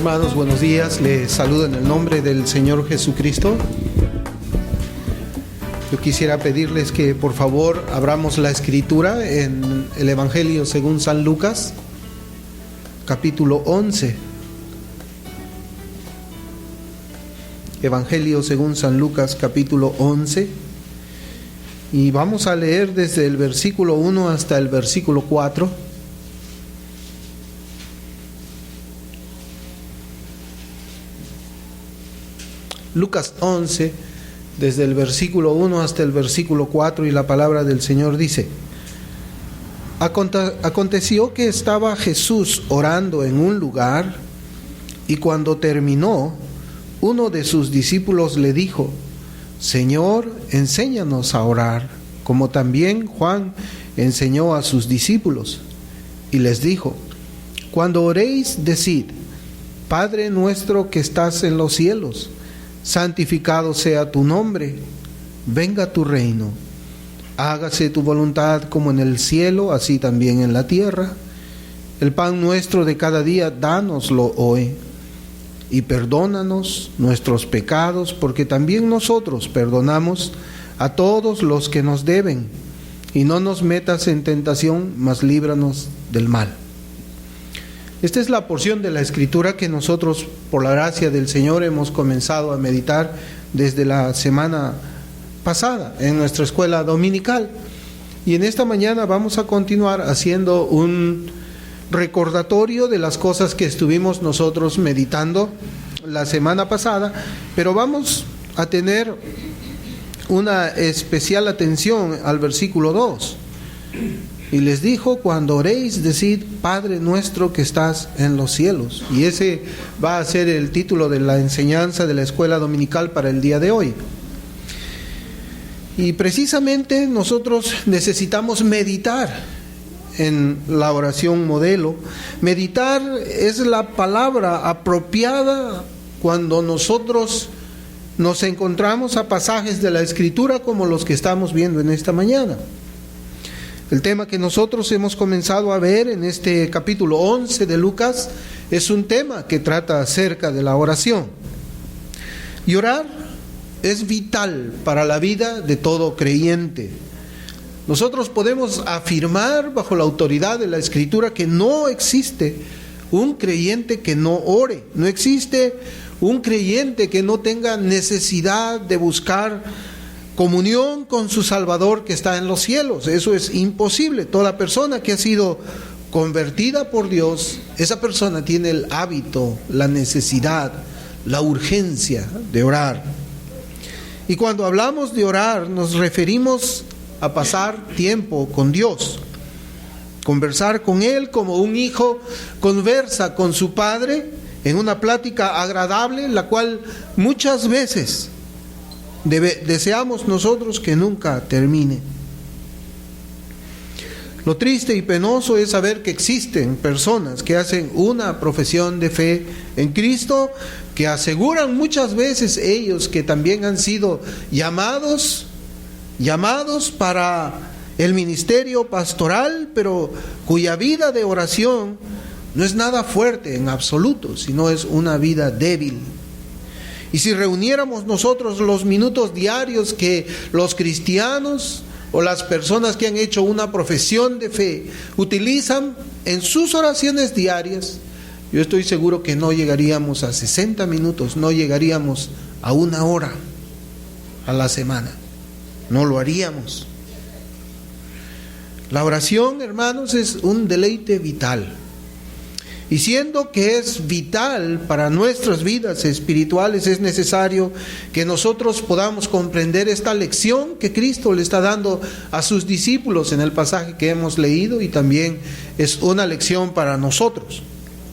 Hermanos, buenos días. Les saludo en el nombre del Señor Jesucristo. Yo quisiera pedirles que por favor abramos la escritura en el Evangelio según San Lucas, capítulo 11. Evangelio según San Lucas, capítulo 11. Y vamos a leer desde el versículo 1 hasta el versículo 4. Lucas 11, desde el versículo 1 hasta el versículo 4, y la palabra del Señor dice: Aconteció que estaba Jesús orando en un lugar, y cuando terminó, uno de sus discípulos le dijo: Señor, enséñanos a orar, como también Juan enseñó a sus discípulos. Y les dijo: Cuando oréis, decid: Padre nuestro que estás en los cielos, santificado sea tu nombre, venga tu reino, hágase tu voluntad como en el cielo, así también en la tierra. El pan nuestro de cada día, dánoslo hoy, y perdónanos nuestros pecados, porque también nosotros perdonamos a todos los que nos deben, y no nos metas en tentación, mas líbranos del mal. Esta es la porción de la Escritura que nosotros, por la gracia del Señor, hemos comenzado a meditar desde la semana pasada en nuestra escuela dominical. Y en esta mañana vamos a continuar haciendo un recordatorio de las cosas que estuvimos nosotros meditando la semana pasada, pero vamos a tener una especial atención al versículo 2. Y les dijo: cuando oréis, decid: Padre nuestro que estás en los cielos. Y ese va a ser el título de la enseñanza de la escuela dominical para el día de hoy. Y precisamente nosotros necesitamos meditar en la oración modelo. Meditar es la palabra apropiada cuando nosotros nos encontramos a pasajes de la Escritura como los que estamos viendo en esta mañana. El tema que nosotros hemos comenzado a ver en este capítulo 11 de Lucas es un tema que trata acerca de la oración. Y orar es vital para la vida de todo creyente. Nosotros podemos afirmar bajo la autoridad de la Escritura que no existe un creyente que no ore. No existe un creyente que no tenga necesidad de buscar comunión con su Salvador que está en los cielos. Eso es imposible. Toda persona que ha sido convertida por Dios, esa persona tiene el hábito, la necesidad, la urgencia de orar. Y cuando hablamos de orar, nos referimos a pasar tiempo con Dios, conversar con Él como un hijo conversa con su padre en una plática agradable, la cual muchas veces deseamos nosotros que nunca termine. Lo triste y penoso es saber que existen personas que hacen una profesión de fe en Cristo, que aseguran muchas veces ellos que también han sido llamados para el ministerio pastoral, pero cuya vida de oración no es nada fuerte en absoluto, sino es una vida débil. Y si reuniéramos nosotros los minutos diarios que los cristianos o las personas que han hecho una profesión de fe utilizan en sus oraciones diarias, yo estoy seguro que no llegaríamos a 60 minutos, no llegaríamos a 1 hora a la semana. No lo haríamos. La oración, hermanos, es un deleite vital. Y siendo que es vital para nuestras vidas espirituales, es necesario que nosotros podamos comprender esta lección que Cristo le está dando a sus discípulos en el pasaje que hemos leído, y también es una lección para nosotros,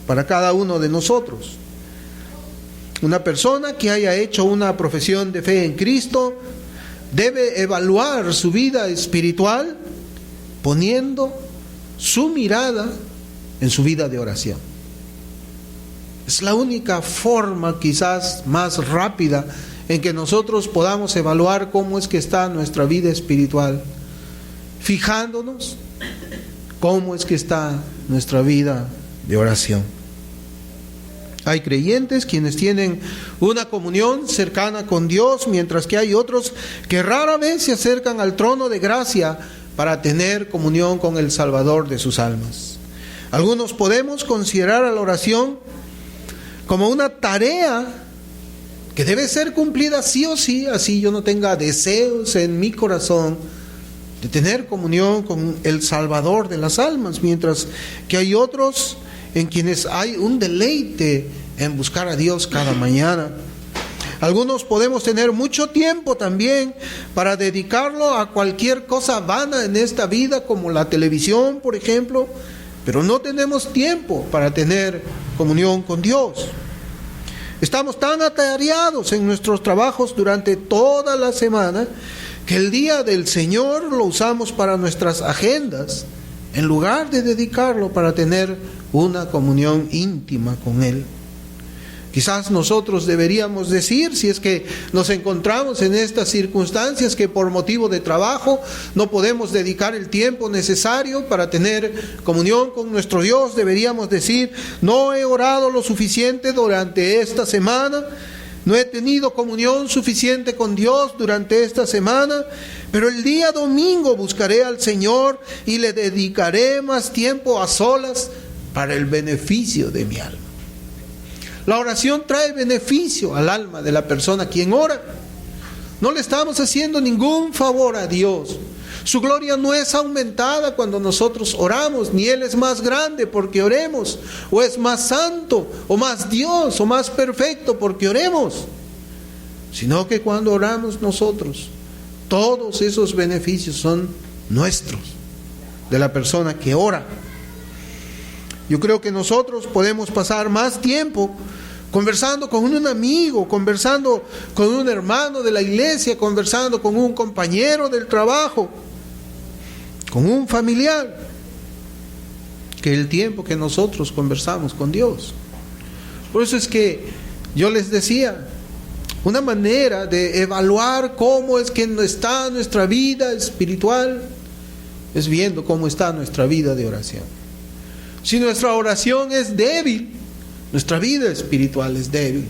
para cada uno de nosotros. Una persona que haya hecho una profesión de fe en Cristo debe evaluar su vida espiritual poniendo su mirada en su vida de oración. Es la única forma, quizás más rápida, en que nosotros podamos evaluar cómo es que está nuestra vida espiritual, fijándonos cómo es que está nuestra vida de oración. Hay creyentes quienes tienen una comunión cercana con Dios, mientras que hay otros que rara vez se acercan al trono de gracia para tener comunión con el Salvador de sus almas. Algunos podemos considerar a la oración como una tarea que debe ser cumplida sí o sí, así yo no tenga deseos en mi corazón de tener comunión con el Salvador de las almas, mientras que hay otros en quienes hay un deleite en buscar a Dios cada mañana. Algunos podemos tener mucho tiempo también para dedicarlo a cualquier cosa vana en esta vida, como la televisión, por ejemplo, pero no tenemos tiempo para tener comunión con Dios. Estamos tan atareados en nuestros trabajos durante toda la semana que el día del Señor lo usamos para nuestras agendas, en lugar de dedicarlo para tener una comunión íntima con Él. Quizás nosotros deberíamos decir, si es que nos encontramos en estas circunstancias, que por motivo de trabajo no podemos dedicar el tiempo necesario para tener comunión con nuestro Dios. Deberíamos decir: no he orado lo suficiente durante esta semana, no he tenido comunión suficiente con Dios durante esta semana, pero el día domingo buscaré al Señor y le dedicaré más tiempo a solas para el beneficio de mi alma. La oración trae beneficio al alma de la persona quien ora. No le estamos haciendo ningún favor a Dios. Su gloria no es aumentada cuando nosotros oramos, ni Él es más grande porque oremos, o es más santo, o más Dios, o más perfecto porque oremos, sino que cuando oramos nosotros, todos esos beneficios son nuestros, de la persona que ora. Yo creo que nosotros podemos pasar más tiempo conversando con un amigo, conversando con un hermano de la iglesia, conversando con un compañero del trabajo, con un familiar, que el tiempo que nosotros conversamos con Dios. Por eso es que yo les decía, una manera de evaluar cómo es que está nuestra vida espiritual es viendo cómo está nuestra vida de oración. Si nuestra oración es débil, nuestra vida espiritual es débil.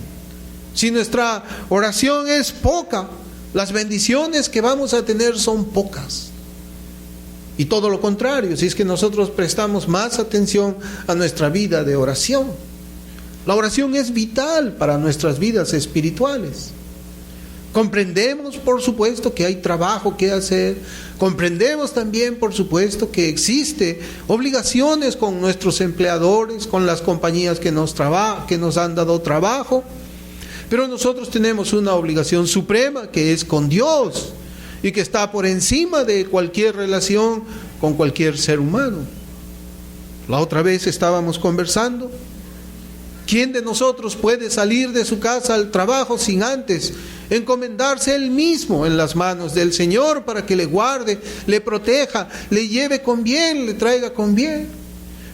Si nuestra oración es poca, las bendiciones que vamos a tener son pocas. Y todo lo contrario, si es que nosotros prestamos más atención a nuestra vida de oración. La oración es vital para nuestras vidas espirituales. Comprendemos, por supuesto, que hay trabajo que hacer. Comprendemos también, por supuesto, que existe obligaciones con nuestros empleadores, con las compañías que nos han dado trabajo. Pero nosotros tenemos una obligación suprema, que es con Dios, y que está por encima de cualquier relación con cualquier ser humano. La otra vez estábamos conversando. ¿Quién de nosotros puede salir de su casa al trabajo sin antes encomendarse él mismo en las manos del Señor para que le guarde, le proteja, le lleve con bien, le traiga con bien?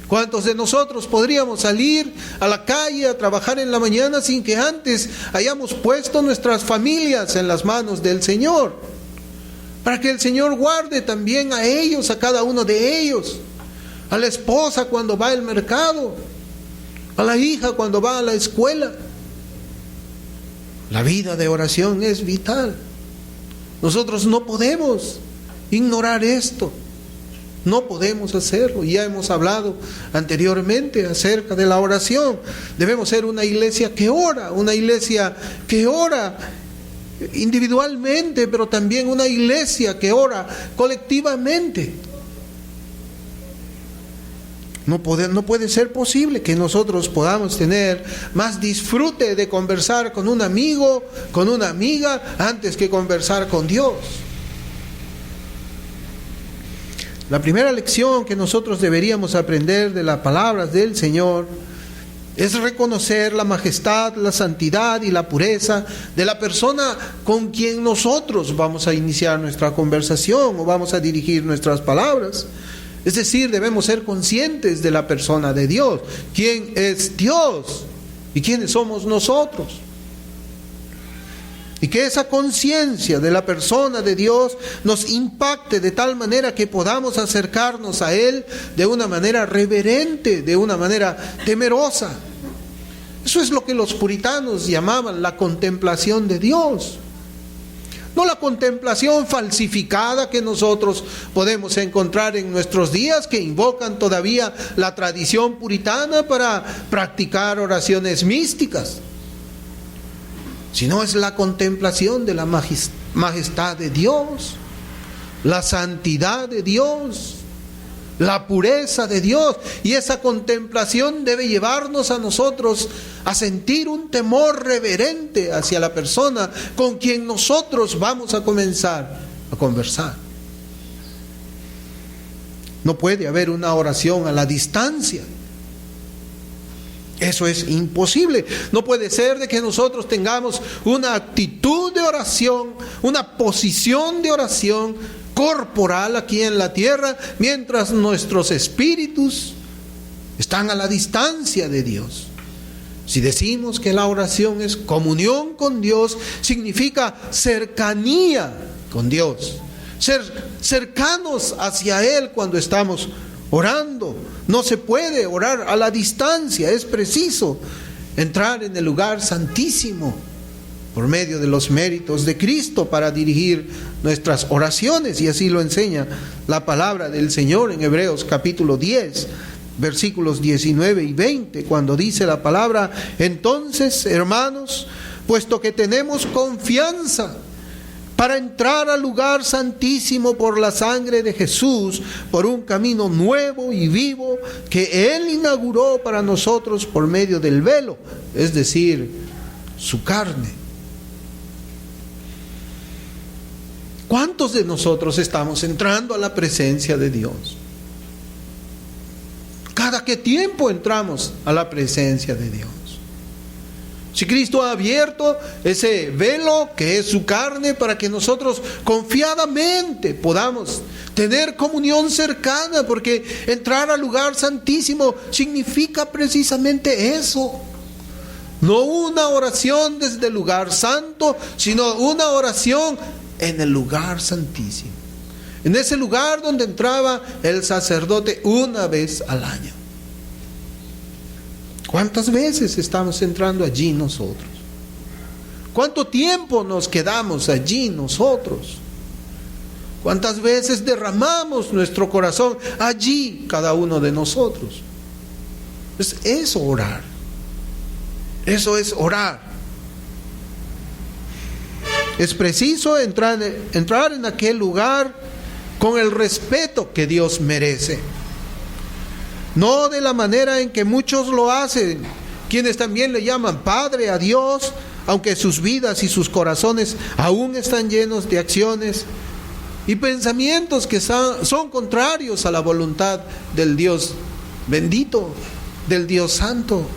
¿Cuántos de nosotros podríamos salir a la calle a trabajar en la mañana sin que antes hayamos puesto nuestras familias en las manos del Señor? Para que el Señor guarde también a ellos, a cada uno de ellos, a la esposa cuando va al mercado, a la hija cuando va a la escuela. La vida de oración es vital. Nosotros no podemos ignorar esto. No podemos hacerlo. Ya hemos hablado anteriormente acerca de la oración. Debemos ser una iglesia que ora individualmente, pero también una iglesia que ora colectivamente. No puede ser posible que nosotros podamos tener más disfrute de conversar con un amigo, con una amiga, antes que conversar con Dios. La primera lección que nosotros deberíamos aprender de las palabras del Señor es reconocer la majestad, la santidad y la pureza de la persona con quien nosotros vamos a iniciar nuestra conversación o vamos a dirigir nuestras palabras. Es decir, debemos ser conscientes de la persona de Dios. ¿Quién es Dios? ¿Y quiénes somos nosotros? Y que esa conciencia de la persona de Dios nos impacte de tal manera que podamos acercarnos a Él de una manera reverente, de una manera temerosa. Es Eso es lo que los puritanos llamaban la contemplación de Dios. No la contemplación falsificada que nosotros podemos encontrar en nuestros días, que invocan todavía la tradición puritana para practicar oraciones místicas, sino es la contemplación de la majestad de Dios, la santidad de Dios, la pureza de Dios. Y esa contemplación debe llevarnos a nosotros a sentir un temor reverente hacia la persona con quien nosotros vamos a comenzar a conversar. No puede haber una oración a la distancia. Eso es imposible. No puede ser de que nosotros tengamos una actitud de oración, una posición de oración corporal aquí en la tierra, mientras nuestros espíritus están a la distancia de Dios. Si decimos que la oración es comunión con Dios, significa cercanía con Dios, ser cercanos hacia Él cuando estamos orando. No se puede orar a la distancia, es preciso entrar en el lugar santísimo por medio de los méritos de Cristo para dirigir nuestras oraciones, y así lo enseña la palabra del Señor en Hebreos capítulo 10, versículos 19 y 20, cuando dice la palabra: entonces, hermanos, puesto que tenemos confianza para entrar al lugar santísimo por la sangre de Jesús, por un camino nuevo y vivo que Él inauguró para nosotros por medio del velo, es decir, su carne. ¿Cuántos de nosotros estamos entrando a la presencia de Dios? ¿Cada qué tiempo entramos a la presencia de Dios? Si Cristo ha abierto ese velo que es su carne para que nosotros confiadamente podamos tener comunión cercana, porque entrar al lugar santísimo significa precisamente eso. No una oración desde el lugar santo, sino una oración en el lugar santísimo, en ese lugar donde entraba el sacerdote una vez al año. ¿Cuántas veces estamos entrando allí nosotros? ¿Cuánto tiempo nos quedamos allí nosotros? ¿Cuántas veces derramamos nuestro corazón allí cada uno de nosotros? Es eso orar. Eso es orar. Es preciso entrar en aquel lugar con el respeto que Dios merece. No de la manera en que muchos lo hacen, quienes también le llaman Padre a Dios, aunque sus vidas y sus corazones aún están llenos de acciones y pensamientos que son contrarios a la voluntad del Dios bendito, del Dios santo.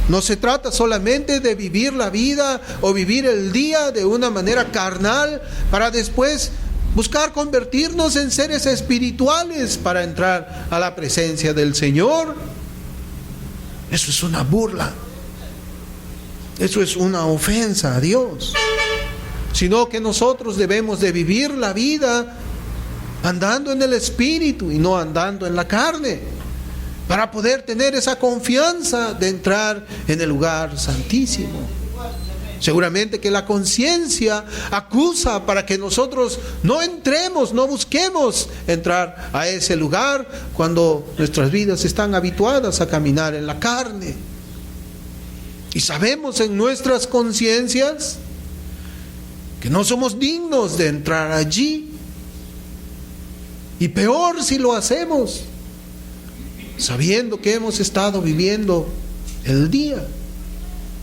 No se trata solamente de vivir la vida o vivir el día de una manera carnal para después buscar convertirnos en seres espirituales para entrar a la presencia del Señor. Eso es una burla. Eso es una ofensa a Dios. Sino que nosotros debemos de vivir la vida andando en el Espíritu y no andando en la carne, para poder tener esa confianza de entrar en el lugar santísimo. Seguramente que la conciencia acusa para que nosotros no entremos, no busquemos entrar a ese lugar cuando nuestras vidas están habituadas a caminar en la carne. Y sabemos en nuestras conciencias que no somos dignos de entrar allí. Y peor si lo hacemos sabiendo que hemos estado viviendo el día,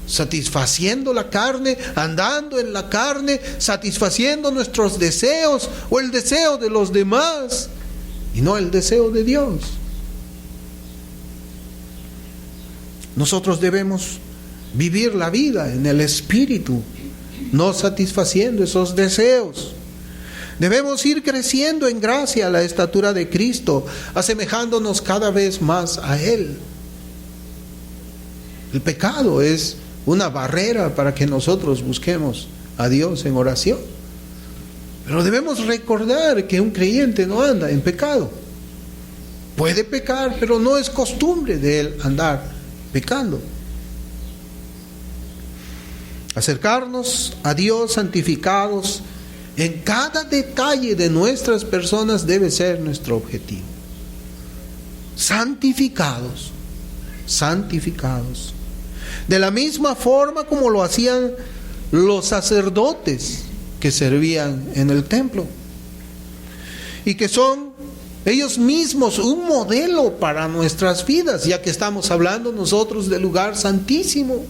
satisfaciendo la carne, andando en la carne, satisfaciendo nuestros deseos o el deseo de los demás y no el deseo de Dios. Nosotros debemos vivir la vida en el Espíritu, no satisfaciendo esos deseos. Debemos ir creciendo en gracia a la estatura de Cristo, asemejándonos cada vez más a Él. El pecado es una barrera para que nosotros busquemos a Dios en oración. Pero debemos recordar que un creyente no anda en pecado. Puede pecar, pero no es costumbre de él andar pecando. Acercarnos a Dios santificados en cada detalle de nuestras personas debe ser nuestro objetivo. Santificados, santificados. De la misma forma como lo hacían los sacerdotes que servían en el templo. Y que son ellos mismos un modelo para nuestras vidas, ya que estamos hablando nosotros del lugar santísimo.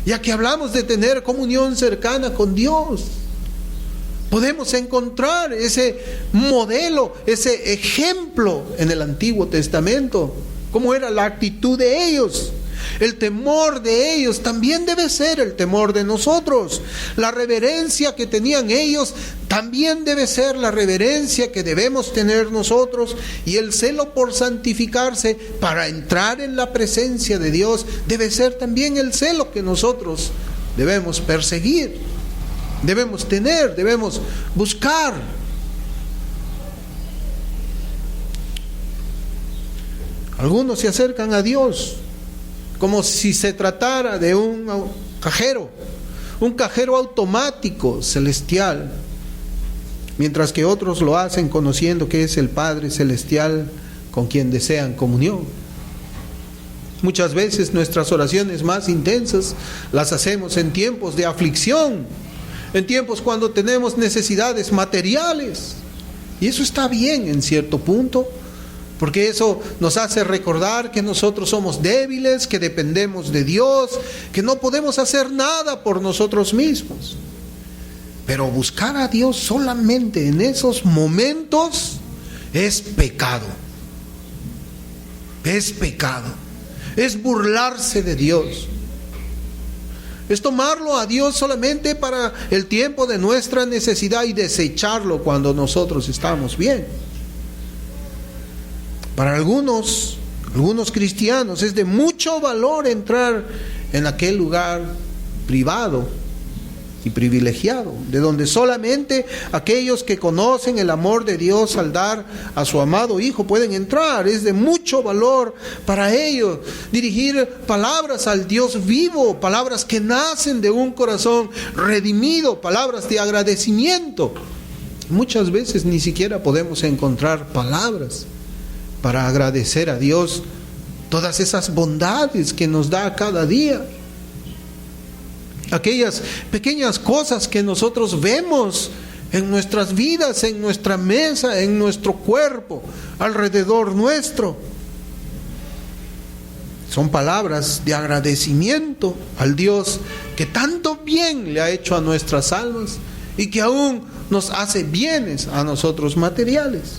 Ya que hablamos de tener comunión cercana con Dios, podemos encontrar ese modelo, ese ejemplo en el Antiguo Testamento. ¿Cómo era la actitud de ellos? El temor de ellos también debe ser el temor de nosotros. La reverencia que tenían ellos también debe ser la reverencia que debemos tener nosotros. Y el celo por santificarse para entrar en la presencia de Dios debe ser también el celo que nosotros debemos perseguir, debemos tener, debemos buscar. Algunos se acercan a Dios como si se tratara de un cajero automático celestial, mientras que otros lo hacen conociendo que es el Padre Celestial con quien desean comunión. Muchas veces nuestras oraciones más intensas las hacemos en tiempos de aflicción, en tiempos cuando tenemos necesidades materiales, y eso está bien en cierto punto, porque eso nos hace recordar que nosotros somos débiles, que dependemos de Dios, que no podemos hacer nada por nosotros mismos. Pero buscar a Dios solamente en esos momentos es pecado. Es pecado. Es burlarse de Dios. Es tomarlo a Dios solamente para el tiempo de nuestra necesidad y desecharlo cuando nosotros estamos bien. Para algunos cristianos es de mucho valor entrar en aquel lugar privado y privilegiado, de donde solamente aquellos que conocen el amor de Dios al dar a su amado Hijo pueden entrar. Es de mucho valor para ellos dirigir palabras al Dios vivo, palabras que nacen de un corazón redimido, palabras de agradecimiento. Muchas veces ni siquiera podemos encontrar palabras para agradecer a Dios todas esas bondades que nos da cada día. Aquellas pequeñas cosas que nosotros vemos en nuestras vidas, en nuestra mesa, en nuestro cuerpo, alrededor nuestro. Son palabras de agradecimiento al Dios que tanto bien le ha hecho a nuestras almas y que aún nos hace bienes a nosotros materiales.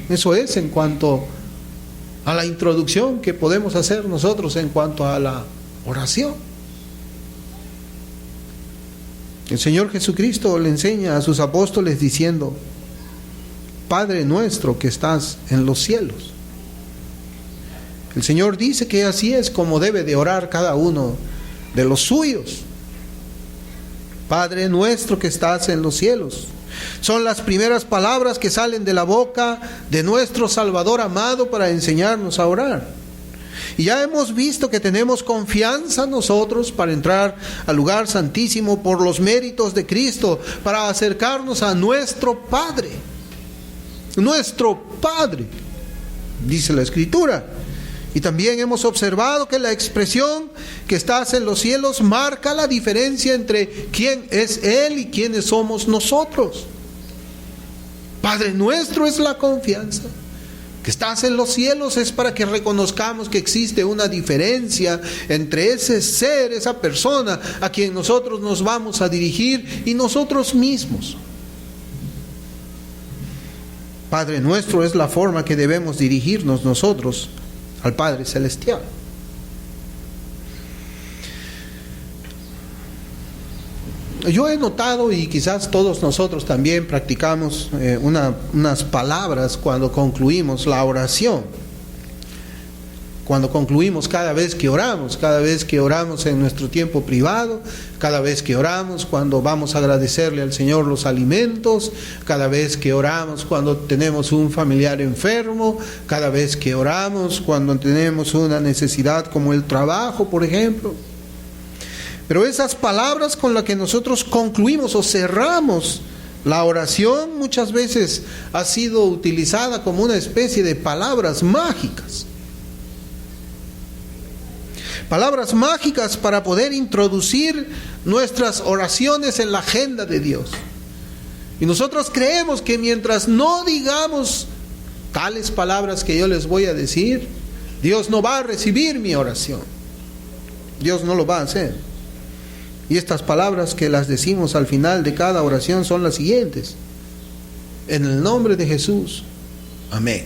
Eso es en cuanto a la introducción que podemos hacer nosotros en cuanto a la oración. El Señor Jesucristo le enseña a sus apóstoles diciendo: Padre nuestro que estás en los cielos. El Señor dice que así es como debe de orar cada uno de los suyos. Padre nuestro que estás en los cielos. Son las primeras palabras que salen de la boca de nuestro Salvador amado para enseñarnos a orar. Y ya hemos visto que tenemos confianza nosotros para entrar al lugar santísimo por los méritos de Cristo, para acercarnos a nuestro Padre. Nuestro Padre, dice la Escritura. Y también hemos observado que la expresión que estás en los cielos marca la diferencia entre quién es Él y quiénes somos nosotros. Padre nuestro es la confianza. Que estás en los cielos es para que reconozcamos que existe una diferencia entre ese ser, esa persona a quien nosotros nos vamos a dirigir y nosotros mismos. Padre nuestro es la forma que debemos dirigirnos nosotros al Padre Celestial. Yo he notado, y quizás todos nosotros también practicamos unas palabras cuando concluimos la oración. cuando concluimos cada vez que oramos en nuestro tiempo privado, cada vez que oramos cuando vamos a agradecerle al Señor los alimentos, cada vez que oramos cuando tenemos un familiar enfermo, cada vez que oramos cuando tenemos una necesidad como el trabajo, por ejemplo. Pero esas palabras con las que nosotros concluimos o cerramos la oración muchas veces ha sido utilizada como una especie de palabras mágicas. Palabras mágicas para poder introducir nuestras oraciones en la agenda de Dios. Y nosotros creemos que mientras no digamos tales palabras que yo les voy a decir, Dios no va a recibir mi oración. Dios no lo va a hacer. Y estas palabras que las decimos al final de cada oración son las siguientes: en el nombre de Jesús, amén.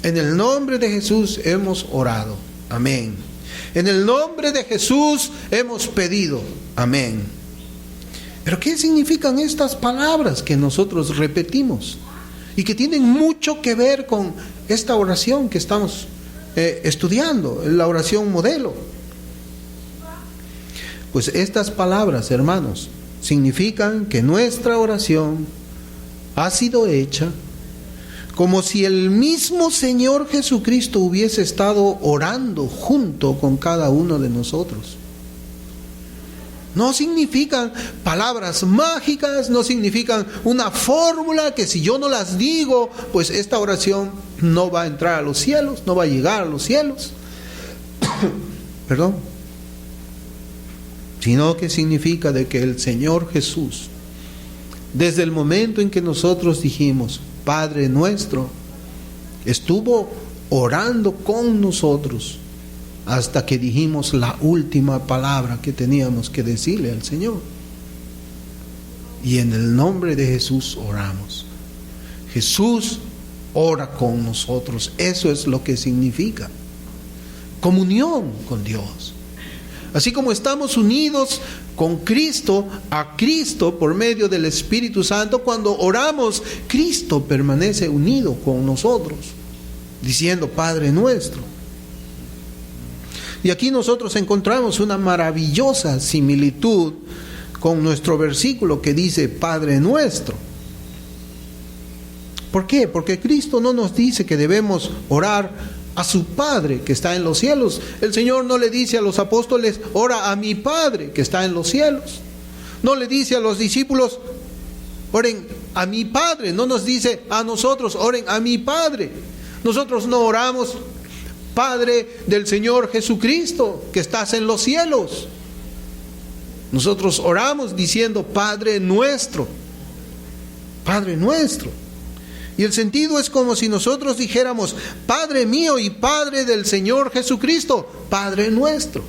En el nombre de Jesús hemos orado. Amén. En el nombre de Jesús hemos pedido. Amén. Pero ¿qué significan estas palabras que nosotros repetimos? Y que tienen mucho que ver con esta oración que estamos estudiando, la oración modelo. Pues estas palabras, hermanos, significan que nuestra oración ha sido hecha como si el mismo Señor Jesucristo hubiese estado orando junto con cada uno de nosotros. No significan palabras mágicas, no significan una fórmula que si yo no las digo, pues esta oración no va a entrar a los cielos, no va a llegar a los cielos. Perdón. Sino que significa de que el Señor Jesús, desde el momento en que nosotros dijimos Padre nuestro, estuvo orando con nosotros hasta que dijimos la última palabra que teníamos que decirle al Señor. Y en el nombre de Jesús oramos. Jesús ora con nosotros. Eso es lo que significa comunión con Dios. Así como estamos unidos con Cristo, a Cristo por medio del Espíritu Santo, cuando oramos, Cristo permanece unido con nosotros, diciendo Padre nuestro. Y aquí nosotros encontramos una maravillosa similitud con nuestro versículo que dice Padre nuestro. ¿Por qué? Porque Cristo no nos dice que debemos orar a su Padre que está en los cielos. El Señor no le dice a los apóstoles, ora a mi Padre que está en los cielos. No le dice a los discípulos, oren a mi Padre. No nos dice a nosotros, oren a mi Padre. Nosotros no oramos, Padre del Señor Jesucristo que estás en los cielos. Nosotros oramos diciendo Padre nuestro. Padre nuestro. Y el sentido es como si nosotros dijéramos, Padre mío y Padre del Señor Jesucristo, Padre nuestro.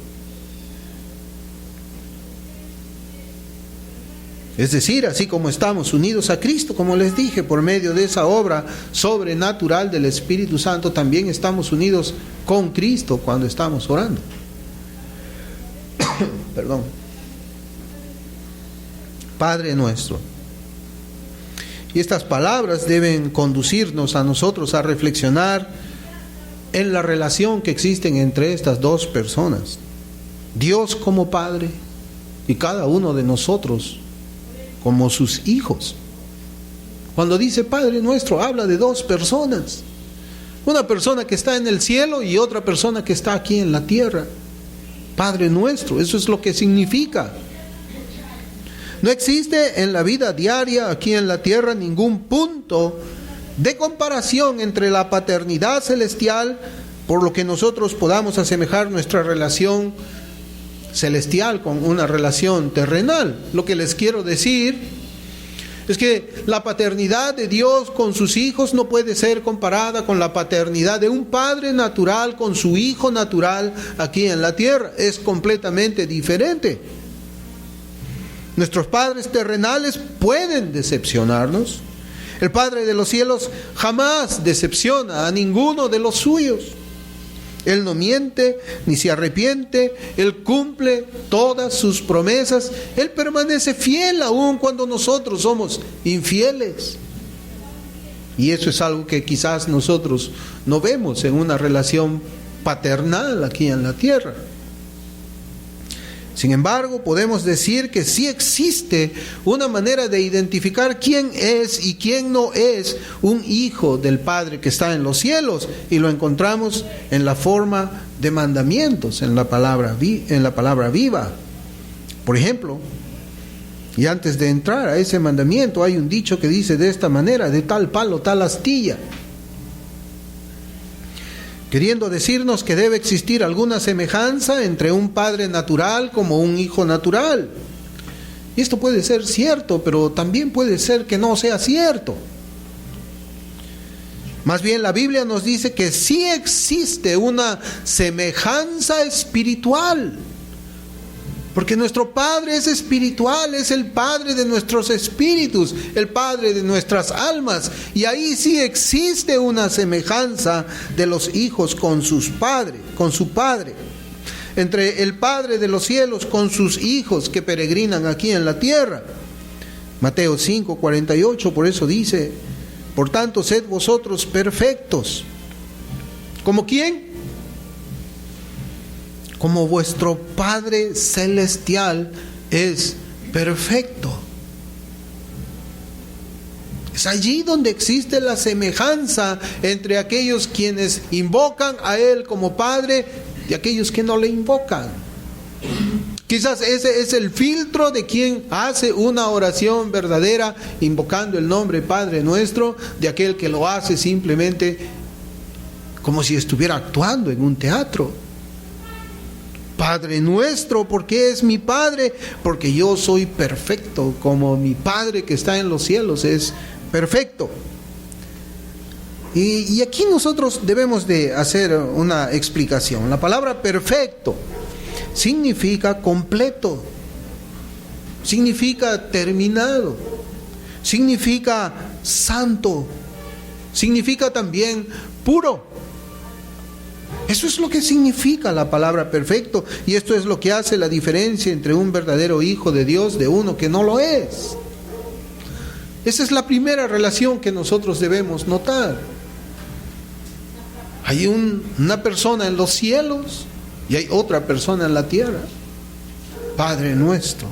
Es decir, así como estamos unidos a Cristo, como les dije, por medio de esa obra sobrenatural del Espíritu Santo, también estamos unidos con Cristo cuando estamos orando. Perdón. Padre nuestro. Y estas palabras deben conducirnos a nosotros a reflexionar en la relación que existe entre estas dos personas. Dios como Padre y cada uno de nosotros como sus hijos. Cuando dice Padre nuestro, habla de dos personas. Una persona que está en el cielo y otra persona que está aquí en la tierra. Padre nuestro, eso es lo que significa. No existe en la vida diaria aquí en la tierra ningún punto de comparación entre la paternidad celestial, por lo que nosotros podamos asemejar nuestra relación celestial con una relación terrenal. Lo que les quiero decir es que la paternidad de Dios con sus hijos no puede ser comparada con la paternidad de un padre natural con su hijo natural aquí en la tierra. Es completamente diferente. Nuestros padres terrenales pueden decepcionarnos. El Padre de los cielos jamás decepciona a ninguno de los suyos. Él no miente ni se arrepiente. Él cumple todas sus promesas. Él permanece fiel aun cuando nosotros somos infieles. Y eso es algo que quizás nosotros no vemos en una relación paternal aquí en la tierra. Sin embargo, podemos decir que sí existe una manera de identificar quién es y quién no es un hijo del Padre que está en los cielos, y lo encontramos en la forma de mandamientos, en la palabra viva. Por ejemplo, y antes de entrar a ese mandamiento, hay un dicho que dice de esta manera: de tal palo, tal astilla. Queriendo decirnos que debe existir alguna semejanza entre un padre natural como un hijo natural. Y esto puede ser cierto, pero también puede ser que no sea cierto. Más bien, la Biblia nos dice que sí existe una semejanza espiritual. Porque nuestro Padre es espiritual, es el Padre de nuestros espíritus, el Padre de nuestras almas. Y ahí sí existe una semejanza de los hijos con su Padre. Entre el Padre de los cielos con sus hijos que peregrinan aquí en la tierra. Mateo 5:48, por eso dice: por tanto, sed vosotros perfectos. ¿Como quién? Como vuestro Padre celestial es perfecto. Es allí donde existe la semejanza entre aquellos quienes invocan a Él como Padre y aquellos que no le invocan. Quizás ese es el filtro de quien hace una oración verdadera invocando el nombre Padre nuestro, de aquel que lo hace simplemente como si estuviera actuando en un teatro. Padre nuestro, ¿por qué es mi Padre? Porque yo soy perfecto, como mi Padre que está en los cielos es perfecto. Y aquí nosotros debemos de hacer una explicación. La palabra perfecto significa completo, significa terminado, significa santo, significa también puro. Eso es lo que significa la palabra perfecto, y esto es lo que hace la diferencia entre un verdadero hijo de Dios de uno que no lo es. Esa es la primera relación que nosotros debemos notar. Hay una persona en los cielos y hay otra persona en la tierra, Padre nuestro.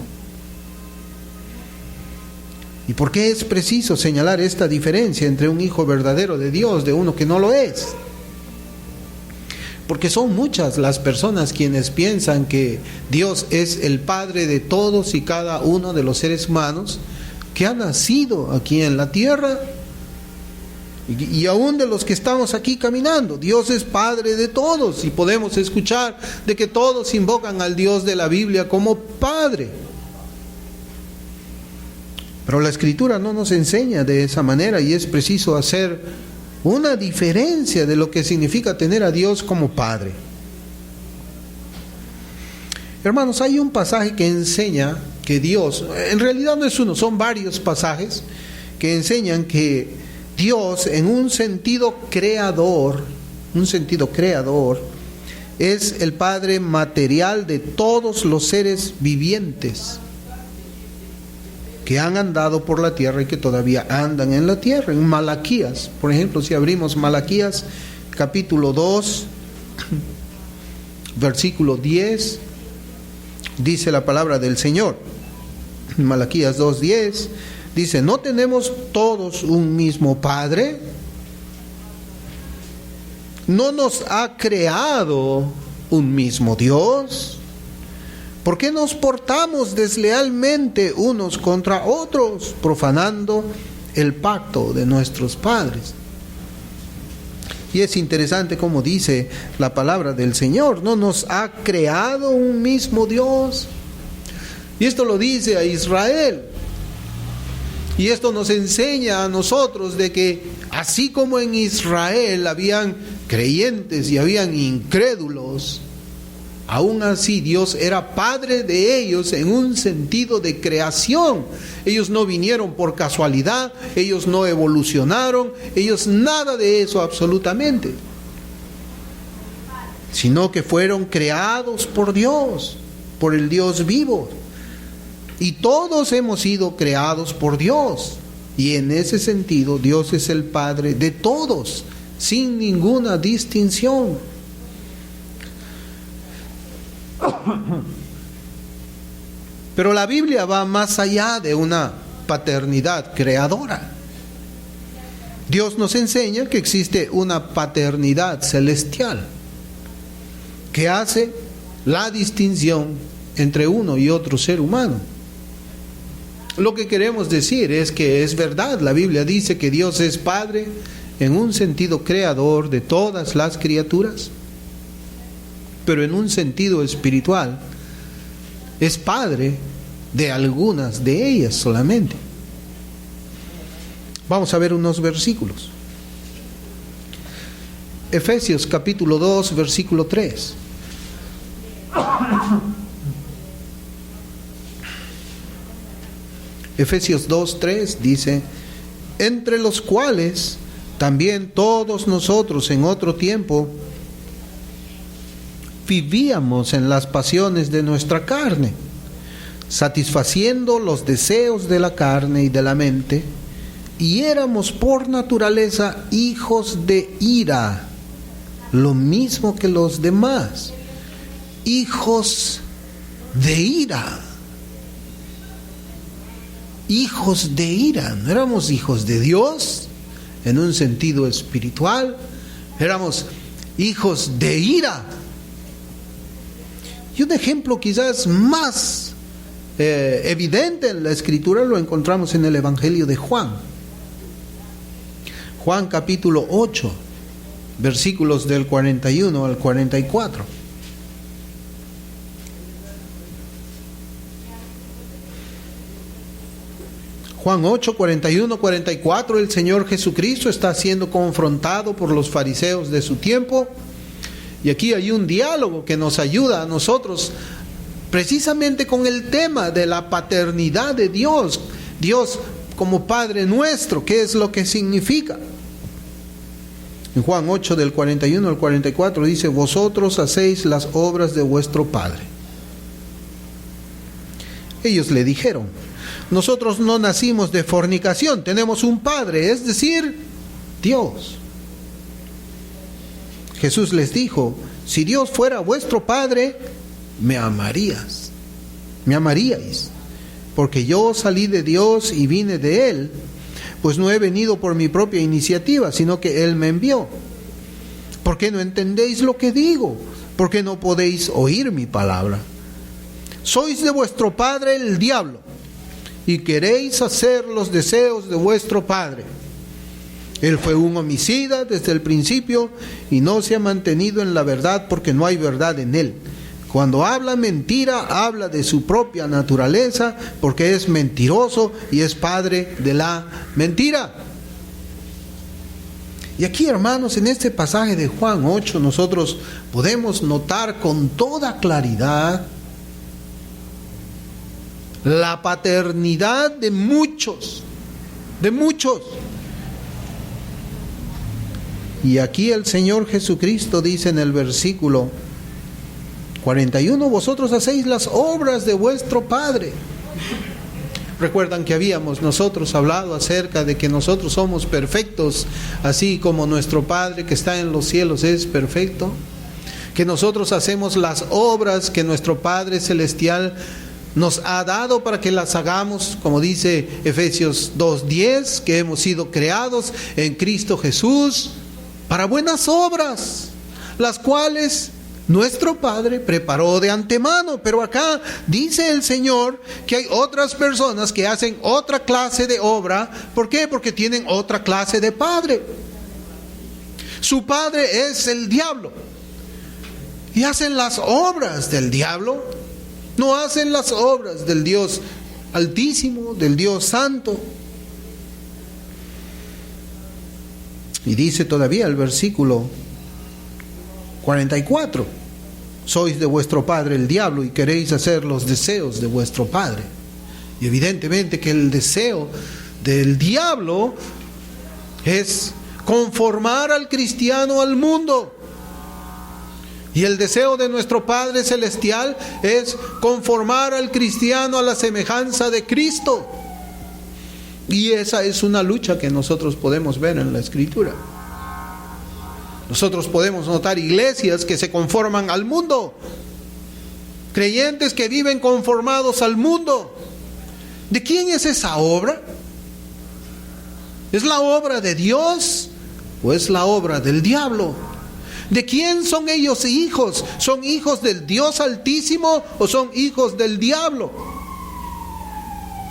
¿Y por qué es preciso señalar esta diferencia entre un hijo verdadero de Dios de uno que no lo es? Porque son muchas las personas quienes piensan que Dios es el Padre de todos y cada uno de los seres humanos que han nacido aquí en la tierra, y aún de los que estamos aquí caminando. Dios es Padre de todos, y podemos escuchar de que todos invocan al Dios de la Biblia como Padre. Pero la Escritura no nos enseña de esa manera, y es preciso hacer una diferencia de lo que significa tener a Dios como Padre. Hermanos, hay un pasaje que enseña que Dios, en realidad no es uno, son varios pasajes que enseñan que Dios, en un sentido creador, es el Padre material de todos los seres vivientes que han andado por la tierra y que todavía andan en la tierra. En Malaquías, por ejemplo, si abrimos Malaquías capítulo 2, versículo 10, dice la palabra del Señor. Malaquías 2:10 dice: ¿no tenemos todos un mismo Padre? ¿No nos ha creado un mismo Dios? ¿Por qué nos portamos deslealmente unos contra otros, profanando el pacto de nuestros padres? Y es interesante como dice la palabra del Señor: ¿no nos ha creado un mismo Dios? Y esto lo dice a Israel. Y esto nos enseña a nosotros de que así como en Israel habían creyentes y habían incrédulos, aún así Dios era Padre de ellos en un sentido de creación. Ellos no vinieron por casualidad, ellos no evolucionaron, ellos nada de eso absolutamente, sino que fueron creados por Dios, por el Dios vivo. Y todos hemos sido creados por Dios. Y en ese sentido, Dios es el Padre de todos, sin ninguna distinción. Pero la Biblia va más allá de una paternidad creadora. Dios nos enseña que existe una paternidad celestial que hace la distinción entre uno y otro ser humano. Lo que queremos decir es que es verdad, la Biblia dice que Dios es Padre en un sentido creador de todas las criaturas, pero en un sentido espiritual es Padre de algunas de ellas solamente. Vamos a ver unos versículos. Efesios capítulo 2, versículo 3. Efesios 2, 3 dice: entre los cuales también todos nosotros en otro tiempo vivíamos en las pasiones de nuestra carne, satisfaciendo los deseos de la carne y de la mente, y éramos por naturaleza hijos de ira, lo mismo que los demás. Hijos de ira. Hijos de ira. No éramos hijos de Dios en un sentido espiritual, éramos hijos de ira. Y un ejemplo quizás más evidente en la Escritura lo encontramos en el Evangelio de Juan. Juan capítulo 8, versículos del 41 al 44. Juan 8, 41, 44, el Señor Jesucristo está siendo confrontado por los fariseos de su tiempo. Y aquí hay un diálogo que nos ayuda a nosotros precisamente con el tema de la paternidad de Dios. Dios como Padre nuestro, ¿qué es lo que significa? En Juan 8 del 41 al 44 dice: vosotros hacéis las obras de vuestro Padre. Ellos le dijeron: nosotros no nacimos de fornicación, tenemos un Padre, es decir, Dios. Jesús les dijo: si Dios fuera vuestro Padre, me amaríais, porque yo salí de Dios y vine de Él, pues no he venido por mi propia iniciativa, sino que Él me envió. ¿Por qué no entendéis lo que digo? ¿Por qué no podéis oír mi palabra? Sois de vuestro padre el diablo, y queréis hacer los deseos de vuestro padre. Él fue un homicida desde el principio y no se ha mantenido en la verdad, porque no hay verdad en él. Cuando habla mentira, habla de su propia naturaleza, porque es mentiroso y es padre de la mentira. Y aquí, hermanos, en este pasaje de Juan 8, nosotros podemos notar con toda claridad la paternidad de muchos. Y aquí el Señor Jesucristo dice en el versículo 41: vosotros hacéis las obras de vuestro Padre. Recuerdan que habíamos nosotros hablado acerca de que nosotros somos perfectos, así como nuestro Padre que está en los cielos es perfecto. Que nosotros hacemos las obras que nuestro Padre Celestial nos ha dado para que las hagamos, como dice Efesios 2:10, que hemos sido creados en Cristo Jesús para buenas obras, las cuales nuestro Padre preparó de antemano. Pero acá dice el Señor que hay otras personas que hacen otra clase de obra. ¿Por qué? Porque tienen otra clase de padre. Su padre es el diablo y hacen las obras del diablo, no hacen las obras del Dios Altísimo, del Dios Santo. Y dice todavía el versículo 44: sois de vuestro padre el diablo y queréis hacer los deseos de vuestro padre. Y evidentemente que el deseo del diablo es conformar al cristiano al mundo. Y el deseo de nuestro Padre Celestial es conformar al cristiano a la semejanza de Cristo. Y esa es una lucha que nosotros podemos ver en la Escritura. Nosotros podemos notar iglesias que se conforman al mundo, creyentes que viven conformados al mundo. ¿De quién es esa obra? ¿Es la obra de Dios o es la obra del diablo? ¿De quién son ellos hijos? ¿Son hijos del Dios Altísimo o son hijos del diablo?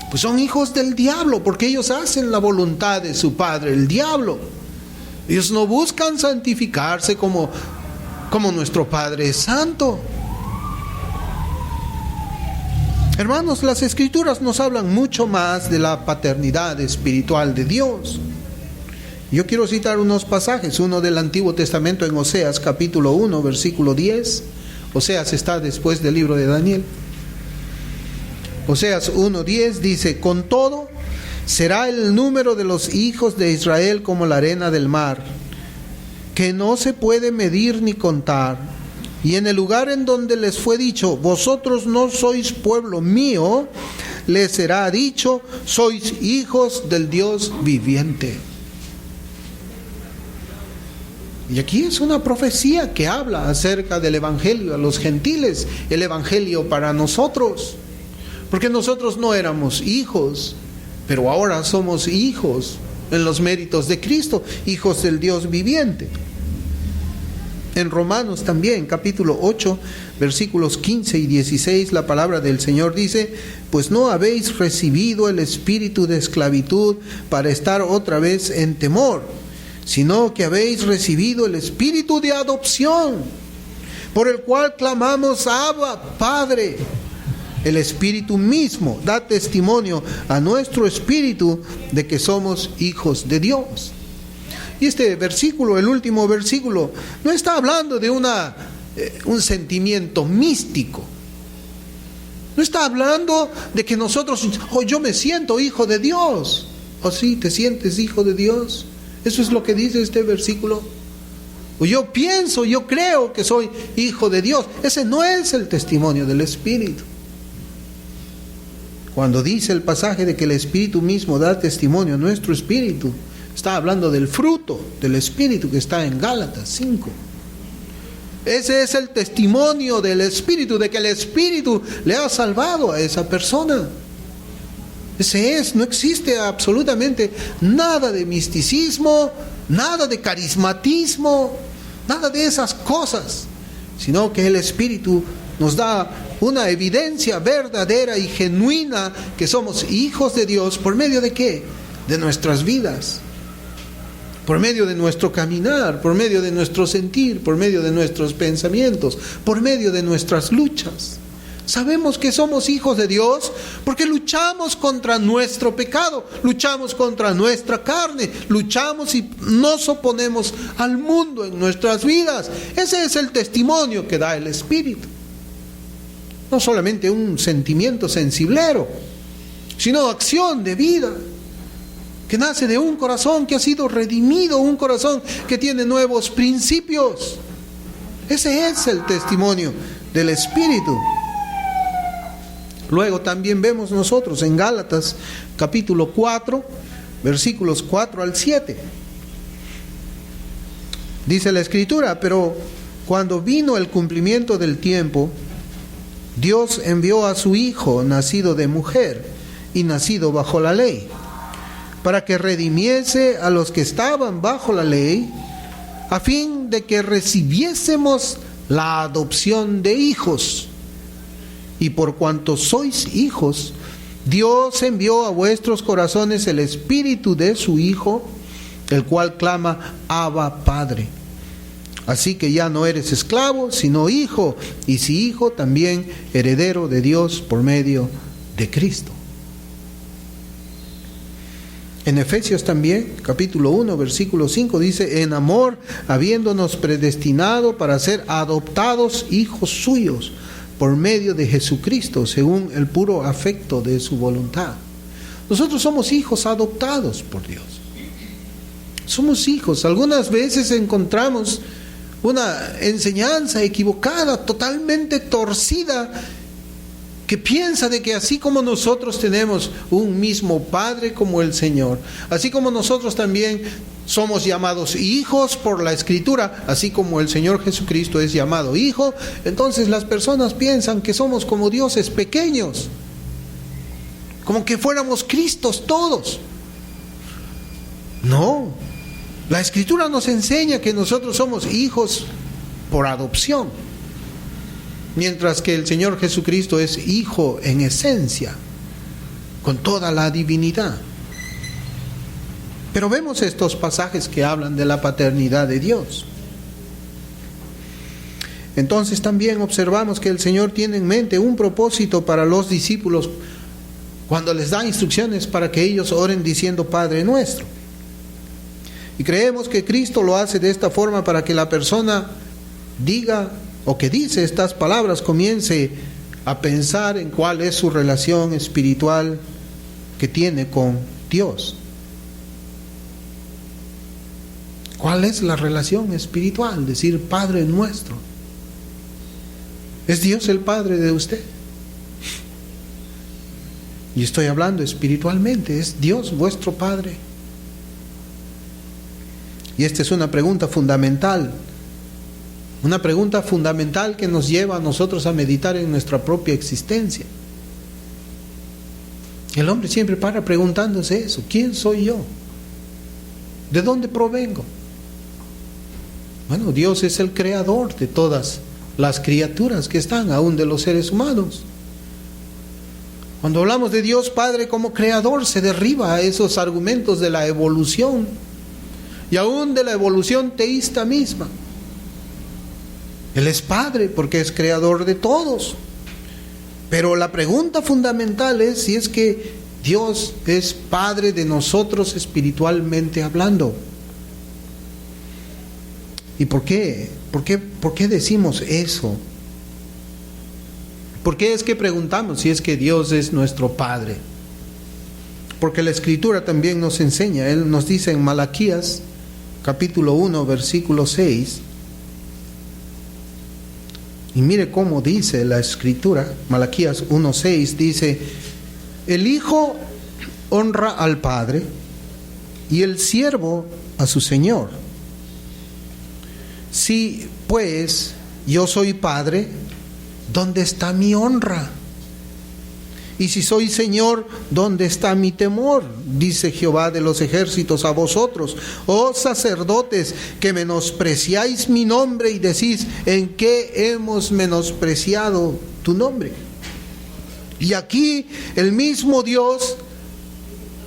Pues son hijos del diablo, porque ellos hacen la voluntad de su padre, el diablo. Ellos no buscan santificarse como nuestro Padre es santo. Hermanos, las Escrituras nos hablan mucho más de la paternidad espiritual de Dios. Yo quiero citar unos pasajes, uno del Antiguo Testamento en Oseas capítulo 1, versículo 10. Oseas está después del libro de Daniel. Oseas 1:10 dice: con todo, será el número de los hijos de Israel como la arena del mar, que no se puede medir ni contar. Y en el lugar en donde les fue dicho, vosotros no sois pueblo mío, les será dicho, sois hijos del Dios viviente. Y aquí es una profecía que habla acerca del evangelio a los gentiles, el evangelio para nosotros. Porque nosotros no éramos hijos, pero ahora somos hijos en los méritos de Cristo, hijos del Dios viviente. En Romanos también, capítulo 8, versículos 15 y 16, la palabra del Señor dice: pues no habéis recibido el espíritu de esclavitud para estar otra vez en temor, sino que habéis recibido el espíritu de adopción, por el cual clamamos: Abba, Padre. El Espíritu mismo da testimonio a nuestro espíritu de que somos hijos de Dios. Y este versículo, el último versículo, no está hablando de un sentimiento místico. No está hablando de que nosotros, yo me siento hijo de Dios. ¿O sí, te sientes hijo de Dios? Eso es lo que dice este versículo. O yo pienso, yo creo que soy hijo de Dios. Ese no es el testimonio del Espíritu. Cuando dice el pasaje de que el Espíritu mismo da testimonio a nuestro espíritu, está hablando del fruto del Espíritu que está en Gálatas 5. Ese es el testimonio del Espíritu, de que el Espíritu le ha salvado a esa persona. Ese es, no existe absolutamente nada de misticismo, nada de carismatismo, nada de esas cosas, sino que el Espíritu nos da una evidencia verdadera y genuina que somos hijos de Dios. ¿Por medio de qué? De nuestras vidas, por medio de nuestro caminar, por medio de nuestro sentir, por medio de nuestros pensamientos, por medio de nuestras luchas. Sabemos que somos hijos de Dios porque luchamos contra nuestro pecado, luchamos contra nuestra carne, luchamos y nos oponemos al mundo en nuestras vidas. Ese es el testimonio que da el Espíritu. No solamente un sentimiento sensiblero, sino acción de vida que nace de un corazón que ha sido redimido, un corazón que tiene nuevos principios. Ese es el testimonio del Espíritu. Luego también vemos nosotros en Gálatas capítulo 4, versículos 4 al 7. Dice la Escritura: pero cuando vino el cumplimiento del tiempo, Dios envió a su Hijo, nacido de mujer y nacido bajo la ley, para que redimiese a los que estaban bajo la ley, a fin de que recibiésemos la adopción de hijos. Y por cuanto sois hijos, Dios envió a vuestros corazones el Espíritu de su Hijo, el cual clama: Abba, Padre. Así que ya no eres esclavo, sino hijo, y si hijo, también heredero de Dios por medio de Cristo. En Efesios también, capítulo 1, versículo 5, dice: en amor, habiéndonos predestinado para ser adoptados hijos suyos, por medio de Jesucristo, según el puro afecto de su voluntad. Nosotros somos hijos adoptados por Dios. Somos hijos. Algunas veces encontramos una enseñanza equivocada, totalmente torcida, que piensa de que así como nosotros tenemos un mismo Padre como el Señor, así como nosotros también somos llamados hijos por la Escritura, así como el Señor Jesucristo es llamado Hijo, entonces las personas piensan que somos como dioses pequeños, como que fuéramos Cristos todos. No, la Escritura nos enseña que nosotros somos hijos por adopción, mientras que el Señor Jesucristo es Hijo en esencia, con toda la divinidad. Pero vemos estos pasajes que hablan de la paternidad de Dios. Entonces también observamos que el Señor tiene en mente un propósito para los discípulos cuando les da instrucciones para que ellos oren diciendo Padre nuestro. Y creemos que Cristo lo hace de esta forma para que la persona diga o que dice estas palabras comience a pensar en cuál es su relación espiritual que tiene con Dios. ¿Cuál es la relación espiritual? Decir Padre nuestro. ¿Es Dios el Padre de usted? Y estoy hablando espiritualmente. ¿Es Dios vuestro Padre? Y esta es una pregunta fundamental. Una pregunta fundamental que nos lleva a nosotros a meditar en nuestra propia existencia. El hombre siempre para preguntándose eso. ¿Quién soy yo? ¿De dónde provengo? Bueno, Dios es el creador de todas las criaturas que están, aún de los seres humanos. Cuando hablamos de Dios Padre como creador, se derriba a esos argumentos de la evolución y aún de la evolución teísta misma. Él es Padre porque es creador de todos. Pero la pregunta fundamental es si es que Dios es Padre de nosotros espiritualmente hablando. ¿Y por qué? ¿Por qué decimos eso? ¿Por qué es que preguntamos si es que Dios es nuestro Padre? Porque la Escritura también nos enseña. Él nos dice en Malaquías, capítulo 1, versículo 6. Y mire cómo dice la Escritura. Malaquías 1:6 dice: el Hijo honra al Padre y el siervo a su Señor. Si pues yo soy Padre, ¿dónde está mi honra? Y si soy Señor, ¿dónde está mi temor? Dice Jehová de los ejércitos a vosotros, oh sacerdotes, que menospreciáis mi nombre y decís: ¿en qué hemos menospreciado tu nombre? Y aquí el mismo Dios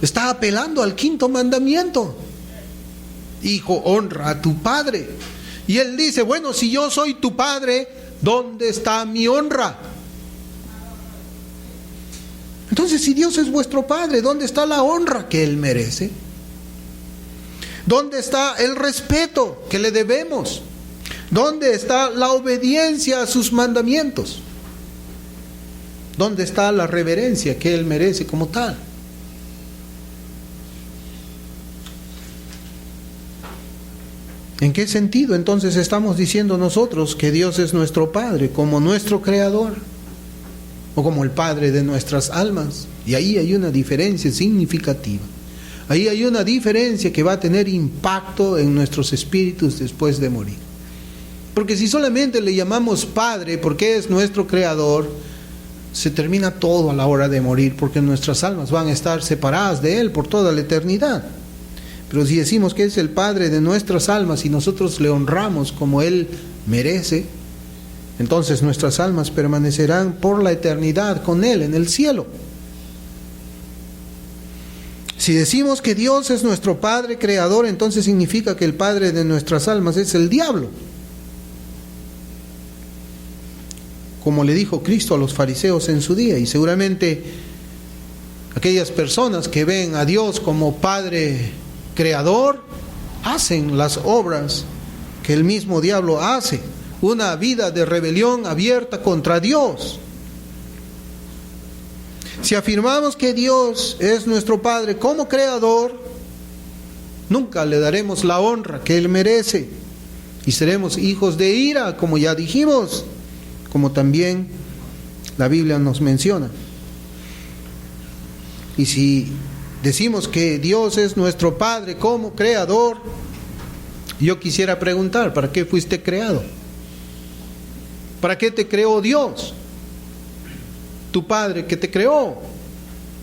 está apelando al quinto mandamiento: Hijo, honra a tu padre. Y él dice: bueno, si yo soy tu padre, ¿dónde está mi honra? Entonces, si Dios es vuestro Padre, ¿dónde está la honra que Él merece? ¿Dónde está el respeto que le debemos? ¿Dónde está la obediencia a sus mandamientos? ¿Dónde está la reverencia que Él merece como tal? ¿En qué sentido entonces estamos diciendo nosotros que Dios es nuestro Padre, como nuestro Creador, o como el Padre de nuestras almas? Y ahí hay una diferencia significativa. Ahí hay una diferencia que va a tener impacto en nuestros espíritus después de morir. Porque si solamente le llamamos Padre porque es nuestro Creador, se termina todo a la hora de morir, porque nuestras almas van a estar separadas de Él por toda la eternidad. Pero si decimos que es el Padre de nuestras almas y nosotros le honramos como Él merece, entonces nuestras almas permanecerán por la eternidad con Él en el cielo. Si decimos que Dios es nuestro Padre creador, entonces significa que el Padre de nuestras almas es el diablo. Como le dijo Cristo a los fariseos en su día, y seguramente aquellas personas que ven a Dios como Padre creador hacen las obras que el mismo diablo hace, una vida de rebelión abierta contra Dios. Si afirmamos que Dios es nuestro Padre como creador, nunca le daremos la honra que Él merece y seremos hijos de ira, como ya dijimos, como también la Biblia nos menciona. Y si decimos que Dios es nuestro Padre como creador, yo quisiera preguntar, ¿para qué fuiste creado? ¿Para qué te creó Dios? Tu Padre que te creó.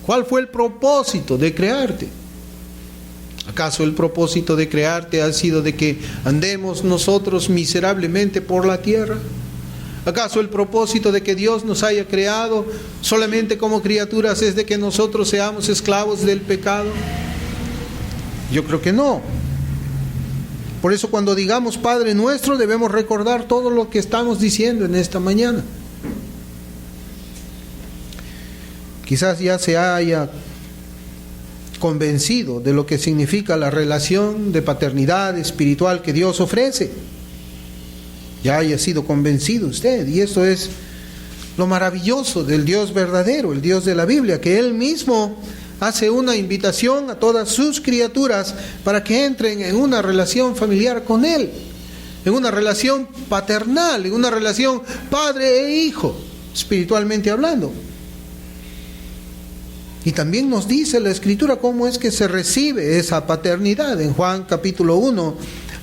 ¿Cuál fue el propósito de crearte? ¿Acaso el propósito de crearte ha sido de que andemos nosotros miserablemente por la tierra? ¿Acaso el propósito de que Dios nos haya creado solamente como criaturas es de que nosotros seamos esclavos del pecado? Yo creo que no. Por eso cuando digamos Padre nuestro debemos recordar todo lo que estamos diciendo en esta mañana. Quizás ya se haya convencido de lo que significa la relación de paternidad espiritual que Dios ofrece. Ya haya sido convencido usted, y eso es lo maravilloso del Dios verdadero, el Dios de la Biblia, que Él mismo hace una invitación a todas sus criaturas para que entren en una relación familiar con Él, en una relación paternal, en una relación padre e hijo, espiritualmente hablando. Y también nos dice la Escritura cómo es que se recibe esa paternidad en Juan capítulo 1,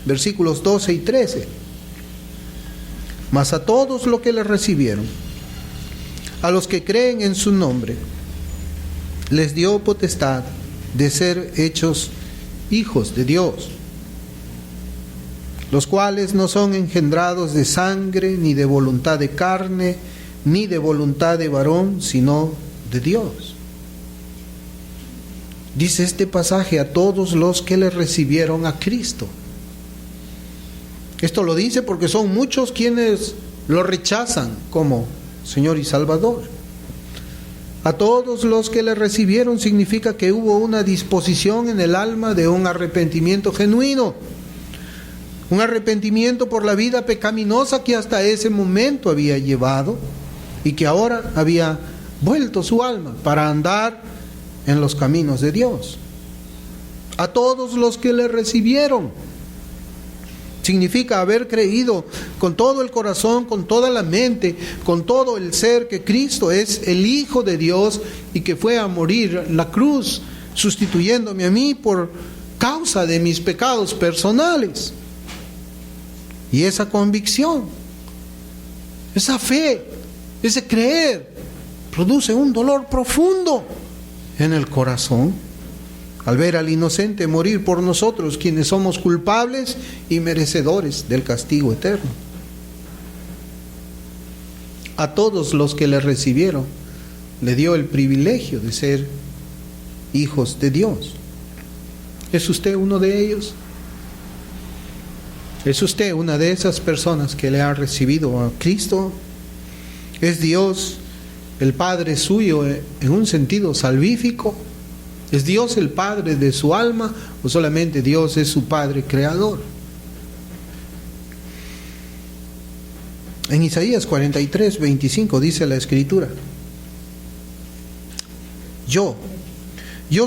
versículos 12 y 13. Mas a todos los que le recibieron, a los que creen en su nombre, les dio potestad de ser hechos hijos de Dios, los cuales no son engendrados de sangre, ni de voluntad de carne, ni de voluntad de varón, sino de Dios. Dice este pasaje, a todos los que le recibieron a Cristo. Esto lo dice porque son muchos quienes lo rechazan como Señor y Salvador. A todos los que le recibieron significa que hubo una disposición en el alma de un arrepentimiento genuino. Un arrepentimiento por la vida pecaminosa que hasta ese momento había llevado y que ahora había vuelto su alma para andar en los caminos de Dios. A todos los que le recibieron significa haber creído con todo el corazón, con toda la mente, con todo el ser que Cristo es el Hijo de Dios y que fue a morir en la cruz sustituyéndome a mí por causa de mis pecados personales. Y esa convicción, esa fe, ese creer produce un dolor profundo en el corazón al ver al inocente morir por nosotros, quienes somos culpables y merecedores del castigo eterno. A todos los que le recibieron le dio el privilegio de ser hijos de Dios. ¿Es usted uno de ellos? ¿Es usted una de esas personas que le ha recibido a Cristo? ¿Es Dios el Padre suyo en un sentido salvífico? ¿Es Dios el Padre de su alma o solamente Dios es su Padre creador? En Isaías 43, 25 dice la Escritura: Yo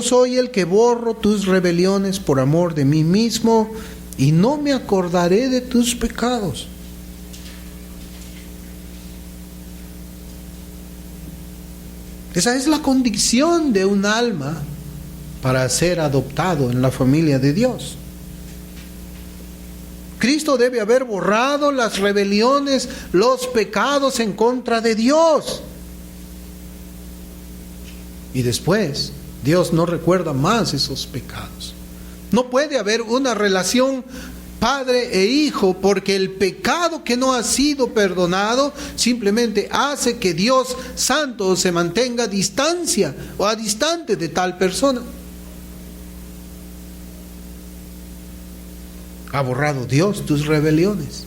soy el que borro tus rebeliones por amor de mí mismo y no me acordaré de tus pecados. Esa es la condición de un alma para ser adoptado en la familia de Dios. Cristo debe haber borrado las rebeliones, los pecados en contra de Dios. Y después, Dios no recuerda más esos pecados. No puede haber una relación padre e hijo, porque el pecado que no ha sido perdonado simplemente hace que Dios Santo se mantenga a distancia o a distante de tal persona. Ha borrado Dios tus rebeliones.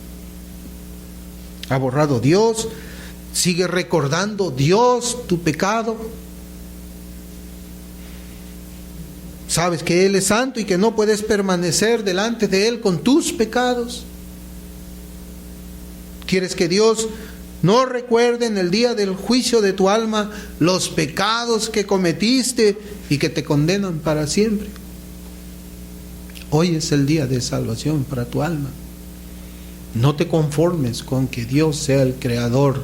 Ha borrado Dios. Sigue recordando Dios tu pecado. Sabes que Él es santo y que no puedes permanecer delante de Él con tus pecados. ¿Quieres que Dios no recuerde en el día del juicio de tu alma los pecados que cometiste y que te condenan para siempre? Hoy es el día de salvación para tu alma. No te conformes con que Dios sea el creador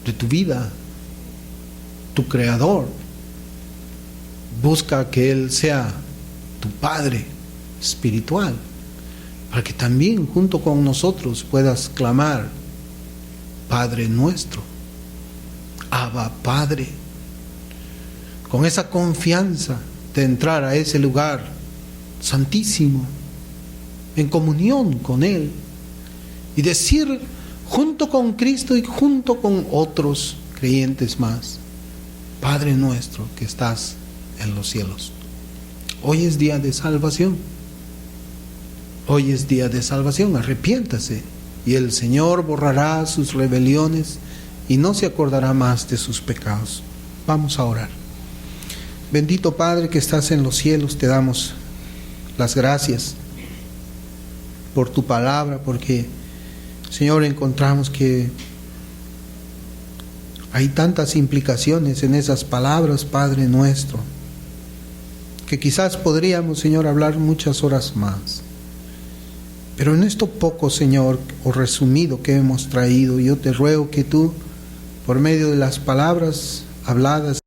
de tu vida, tu creador. Busca que Él sea tu Padre espiritual, para que también junto con nosotros puedas clamar: Padre nuestro, Abba Padre, con esa confianza de entrar a ese lugar santísimo, en comunión con Él, y decir junto con Cristo y junto con otros creyentes más: Padre nuestro que estás en los cielos. Hoy es día de salvación. Hoy es día de salvación. Arrepiéntase y el Señor borrará sus rebeliones y no se acordará más de sus pecados. Vamos a orar. Bendito Padre que estás en los cielos, te damos las gracias por tu palabra, porque, Señor, encontramos que hay tantas implicaciones en esas palabras, Padre nuestro, que quizás podríamos, Señor, hablar muchas horas más. Pero en esto poco, Señor, o resumido que hemos traído, yo te ruego que tú, por medio de las palabras habladas